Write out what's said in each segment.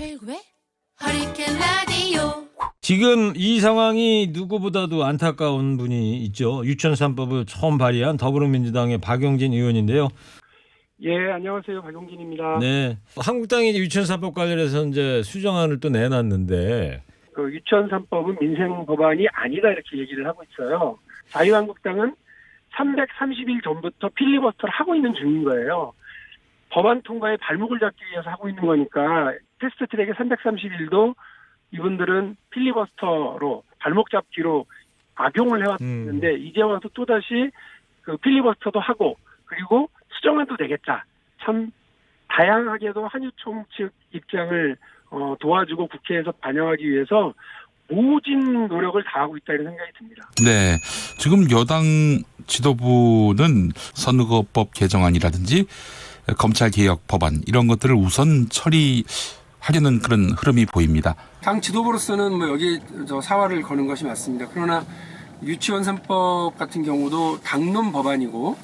최일구의 허리케인 라디오. 지금 이 상황이 누구보다도 안타까운 분이 있죠. 유치원 3법을 처음 발의한 더불어민주당의 박용진 의원인데요. 예, 안녕하세요. 박용진입니다. 네, 한국당이 이제 유치원 3법 관련해서 이제 수정안을 또 내놨는데 그 유치원 3법은 민생 법안이 아니다 이렇게 얘기를 하고 있어요. 자유한국당은 330일 전부터 필리버스터를 하고 있는 중인 거예요. 법안 통과에 발목을 잡기 위해서 하고 있는 거니까 패스트트랙의 330일도 이분들은 필리버스터로 발목 잡기로 악용을 해왔는데 이제 와서 또다시 그 필리버스터도 하고 그리고 수정안도 내겠다. 참 다양하게도 한유총 측 입장을 도와주고 국회에서 반영하기 위해서 모진 노력을 다하고 있다 이런 생각이 듭니다. 네, 지금 여당 지도부는 선거법 개정안이라든지 검찰개혁 법안 이런 것들을 우선 처리하려는 그런 흐름이 보입니다. 당 지도부로서는 여기 사활을 거는 것이 맞습니다. 그러나 유치원 3법 같은 경우도 당론 법안이고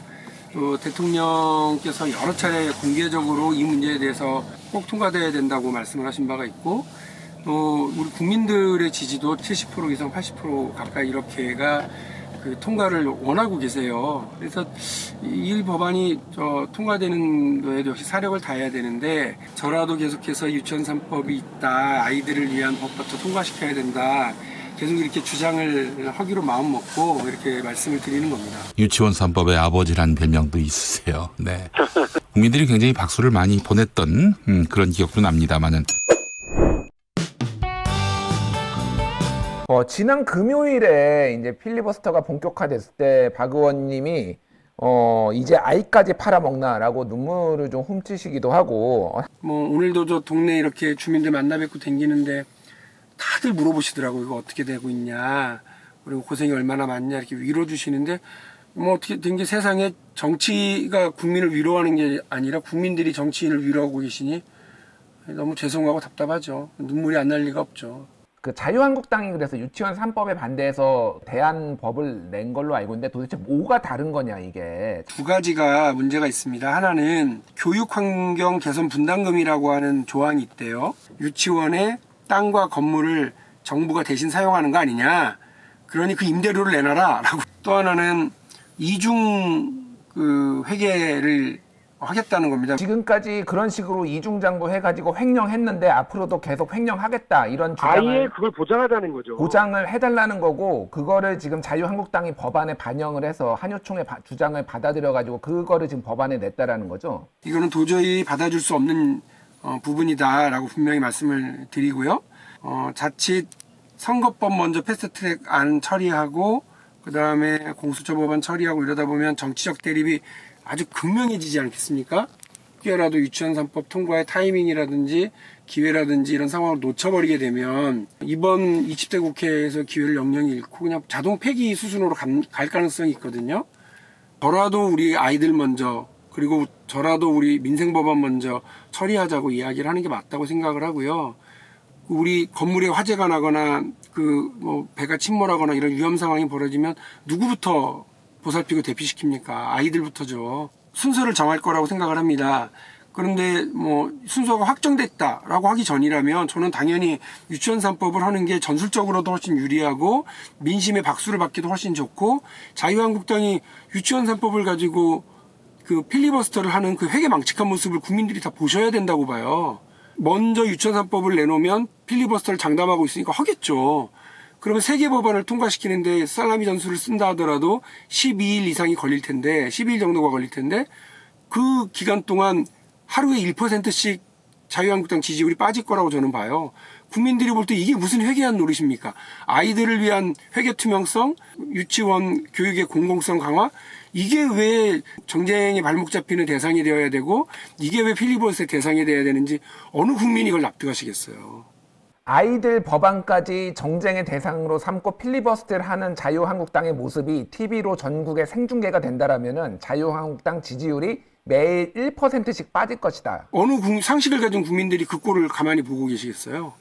또 대통령께서 여러 차례 공개적으로 이 문제에 대해서 꼭 통과돼야 된다고 말씀을 하신 바가 있고 또 우리 국민들의 지지도 70% 이상 80% 가까이 이렇게가 그 통과를 원하고 계세요. 그래서 이 법안이 통과되는 데에도 역시 사력을 다해야 되는데 저라도 계속해서 유치원 3법이 있다. 아이들을 위한 법부터 통과시켜야 된다. 계속 이렇게 주장을 하기로 마음 먹고 이렇게 말씀을 드리는 겁니다. 유치원 3법의 아버지란 별명도 있으세요. 네. 국민들이 굉장히 박수를 많이 보냈던 그런 기억도 납니다만은. 지난 금요일에 이제 필리버스터가 본격화됐을 때 박 의원님이 이제 아이까지 팔아먹나라고 눈물을 좀 훔치시기도 하고. 오늘도 저 동네 이렇게 주민들 만나 뵙고 댕기는데 다들 물어보시더라고요. 이거 어떻게 되고 있냐. 그리고 고생이 얼마나 많냐 이렇게 위로 주시는데 어떻게 된 게 세상에 정치가 국민을 위로하는 게 아니라 국민들이 정치인을 위로하고 계시니 너무 죄송하고 답답하죠. 눈물이 안 날 리가 없죠. 그 자유한국당이 그래서 유치원 3법에 반대해서 대안법을 낸 걸로 알고 있는데 도대체 뭐가 다른 거냐 이게. 두 가지가 문제가 있습니다. 하나는 교육환경 개선 분담금이라고 하는 조항이 있대요. 유치원에 땅과 건물을 정부가 대신 사용하는 거 아니냐. 그러니 그 임대료를 내놔라 라고. 또 하나는 이중 회계를 하겠다는 겁니다. 지금까지 그런 식으로 이중장부 해가지고 횡령했는데 앞으로도 계속 횡령하겠다 이런 주장을 아예 그걸 보장하자는 거죠. 보장을 해달라는 거고 그거를 지금 자유한국당이 법안에 반영을 해서 한유총의 주장을 받아들여가지고 그거를 지금 법안에 냈다라는 거죠. 이거는 도저히 받아줄 수 없는 부분이다라고 분명히 말씀을 드리고요. 자칫 선거법 먼저 패스트트랙 안 처리하고 그 다음에 공수처 법안 처리하고 이러다 보면 정치적 대립이 아주 극명해지지 않겠습니까? 혹여라도 유치원 3법 통과의 타이밍이라든지 기회라든지 이런 상황을 놓쳐버리게 되면 이번 20대 국회에서 기회를 영영히 잃고 그냥 자동 폐기 수순으로 갈 가능성이 있거든요. 저라도 우리 아이들 먼저 그리고 저라도 우리 민생법안 먼저 처리하자고 이야기를 하는 게 맞다고 생각을 하고요. 우리 건물에 화재가 나거나 배가 침몰하거나 이런 위험 상황이 벌어지면 누구부터 보살피고 대피시킵니까? 아이들부터죠. 순서를 정할 거라고 생각을 합니다. 그런데 순서가 확정됐다라고 하기 전이라면 저는 당연히 유치원 3법을 하는 게 전술적으로도 훨씬 유리하고 민심의 박수를 받기도 훨씬 좋고 자유한국당이 유치원 3법을 가지고 그 필리버스터를 하는 그 회계망측한 모습을 국민들이 다 보셔야 된다고 봐요. 먼저 유치원 3법을 내놓으면 필리버스터를 장담하고 있으니까 하겠죠. 그러면 3개 법안을 통과시키는데 살라미 전술을 쓴다 하더라도 12일 이상이 걸릴 텐데 12일 정도가 걸릴 텐데 그 기간 동안 하루에 1%씩 자유한국당 지지율이 빠질 거라고 저는 봐요. 국민들이 볼 때 이게 무슨 회개한 노릇입니까? 아이들을 위한 회계 투명성, 유치원 교육의 공공성 강화 이게 왜 정쟁의 발목 잡히는 대상이 되어야 되고 이게 왜 필리버스터의 대상이 되어야 되는지 어느 국민이 이걸 납득하시겠어요. 아이들 법안까지 정쟁의 대상으로 삼고 필리버스터를 하는 자유한국당의 모습이 TV로 전국에 생중계가 된다라면은 자유한국당 지지율이 매일 1%씩 빠질 것이다. 어느 상식을 가진 국민들이 그 꼴을 가만히 보고 계시겠어요?